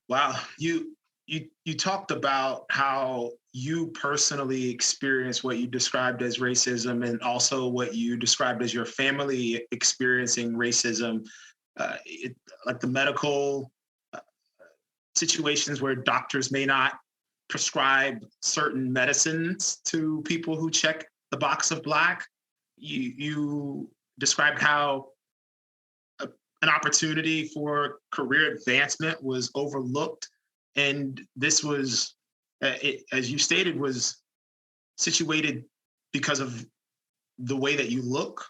Wow, you talked about how you personally experienced what you described as racism, and also what you described as your family experiencing racism, like the medical uh, situations where doctors may not prescribe certain medicines to people who check the box of black. You described how a, an opportunity for career advancement was overlooked, and this was, as you stated, was situated because of the way that you look.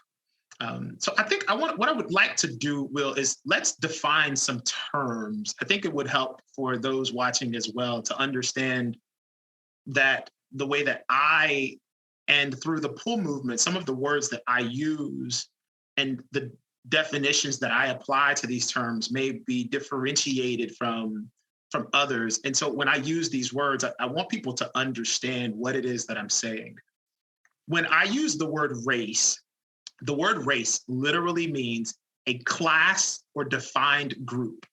So I think what I would like to do, Will, is let's define some terms. I think it would help for those watching as well to understand that the way that and through the pull movement, some of the words that I use and the definitions that I apply to these terms may be differentiated from others. And so when I use these words, I want people to understand what it is that I'm saying. When I use the word race literally means a class or defined group.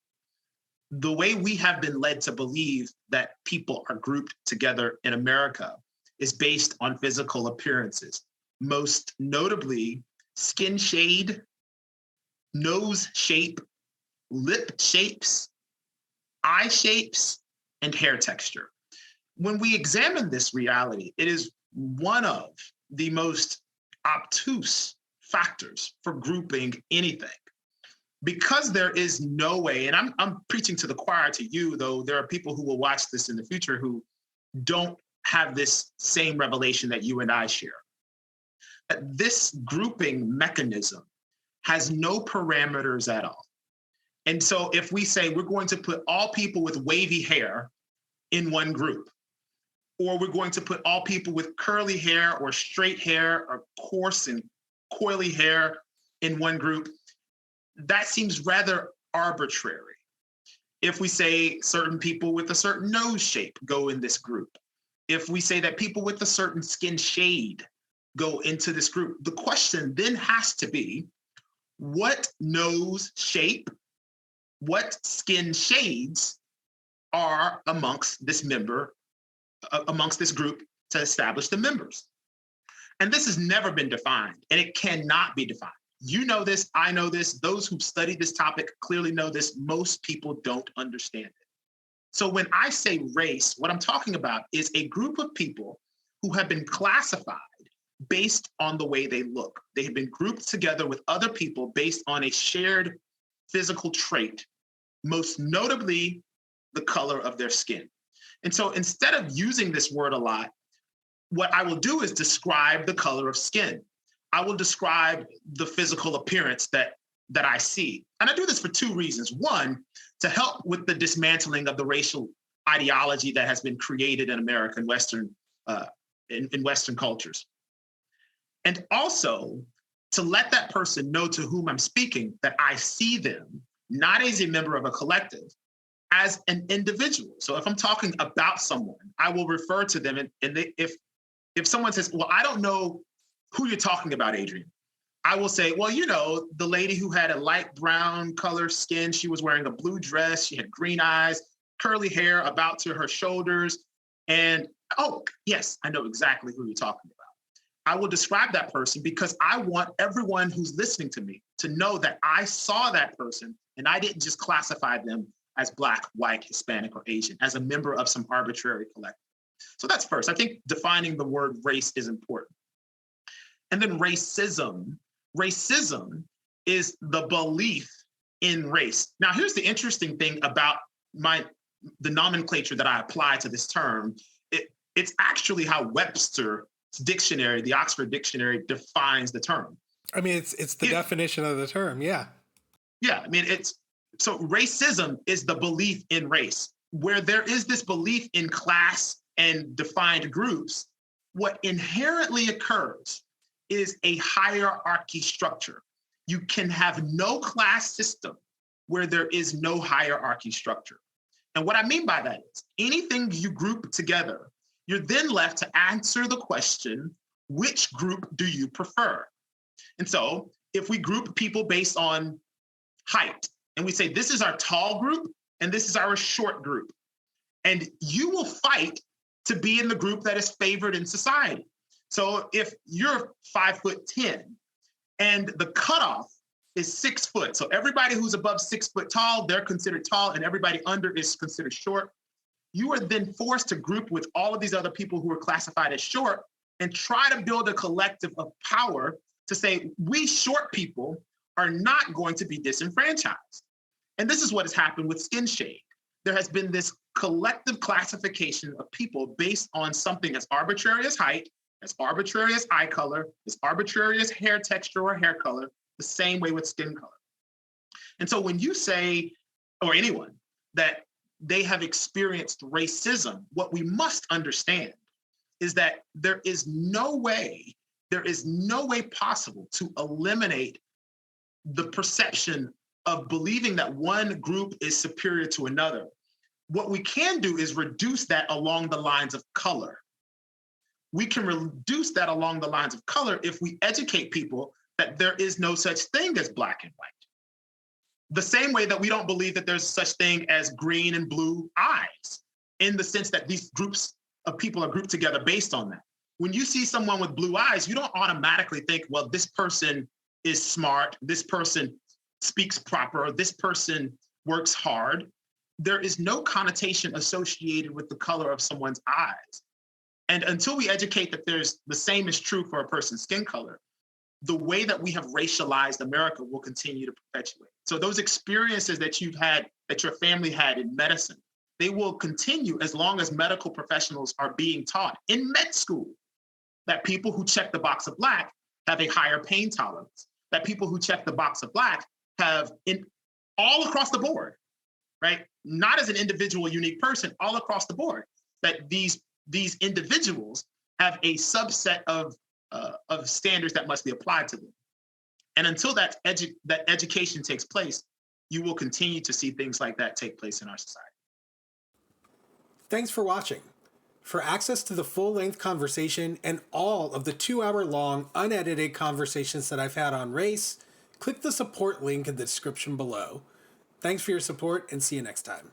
The way we have been led to believe that people are grouped together in America is based on physical appearances, most notably skin shade, nose shape, lip shapes, eye shapes, and hair texture. When we examine this reality, it is one of the most obtuse factors for grouping anything. Because there is no way, and I'm preaching to the choir to you, though there are people who will watch this in the future who don't have this same revelation that you and I share. That this grouping mechanism has no parameters at all. And so if we say we're going to put all people with wavy hair in one group, or we're going to put all people with curly hair or straight hair or coarse and coily hair in one group, that seems rather arbitrary. If we say certain people with a certain nose shape go in this group, if we say that people with a certain skin shade go into this group, the question then has to be, what nose shape, what skin shades are amongst this group to establish the members? And this has never been defined, and it cannot be defined. You know this, I know this, those who've studied this topic clearly know this. Most people don't understand it. So when I say race, what I'm talking about is a group of people who have been classified based on the way they look. They have been grouped together with other people based on a shared physical trait, most notably the color of their skin. And so instead of using this word a lot, what I will do is describe the color of skin. I will describe the physical appearance that I see. And I do this for two reasons. One, to help with the dismantling of the racial ideology that has been created in America and in Western cultures. And also to let that person know to whom I'm speaking that I see them not as a member of a collective, as an individual. So if I'm talking about someone, I will refer to them. If someone says, well, I don't know who you're talking about, Adrian, I will say, well, you know, the lady who had a light brown color skin, she was wearing a blue dress, she had green eyes, curly hair about to her shoulders. And, oh, yes, I know exactly who you're talking about. I will describe that person because I want everyone who's listening to me to know that I saw that person and I didn't just classify them as Black, white, Hispanic, or Asian, as a member of some arbitrary collective. So that's first. I think defining the word race is important. And then racism. Racism is the belief in race. Now, here's the interesting thing about the nomenclature that I apply to this term. It's actually how Webster's dictionary, the Oxford Dictionary, defines the term. I mean, it's the definition of the term, yeah. Yeah, I mean, so racism is the belief in race. Where there is this belief in class and defined groups, what inherently occurs is a hierarchy structure. You can have no class system where there is no hierarchy structure. And what I mean by that is anything you group together, you're then left to answer the question, which group do you prefer? And so if we group people based on height, and we say, this is our tall group, and this is our short group. And you will fight to be in the group that is favored in society. So if you're 5'10" and the cutoff is 6 foot, so everybody who's above 6 foot tall, they're considered tall, and everybody under is considered short. You are then forced to group with all of these other people who are classified as short and try to build a collective of power to say, we short people are not going to be disenfranchised. And this is what has happened with skin shade. There has been this collective classification of people based on something as arbitrary as height, as arbitrary as eye color, as arbitrary as hair texture or hair color, the same way with skin color. And so when you say, or anyone, that they have experienced racism, what we must understand is that there is no way possible to eliminate the perception of believing that one group is superior to another. What we can do is reduce that along the lines of color. We can reduce that along the lines of color if we educate people that there is no such thing as black and white. The same way that we don't believe that there's such thing as green and blue eyes, in the sense that these groups of people are grouped together based on that. When you see someone with blue eyes, you don't automatically think, well, this person is smart, this person speaks proper, this person works hard. There is no connotation associated with the color of someone's eyes. And until we educate that there's the same is true for a person's skin color, the way that we have racialized America will continue to perpetuate. So those experiences that you've had, that your family had in medicine, they will continue as long as medical professionals are being taught in med school that people who check the box of black have a higher pain tolerance, that people who check the box of black have all across the board, right? Not as an individual, unique person, all across the board, that these individuals have a subset of standards that must be applied to them. And until that education takes place, you will continue to see things like that take place in our society. Thanks for watching. For access to the full-length conversation and all of the 2-hour-long unedited conversations that I've had on race, click the support link in the description below. Thanks for your support, and see you next time.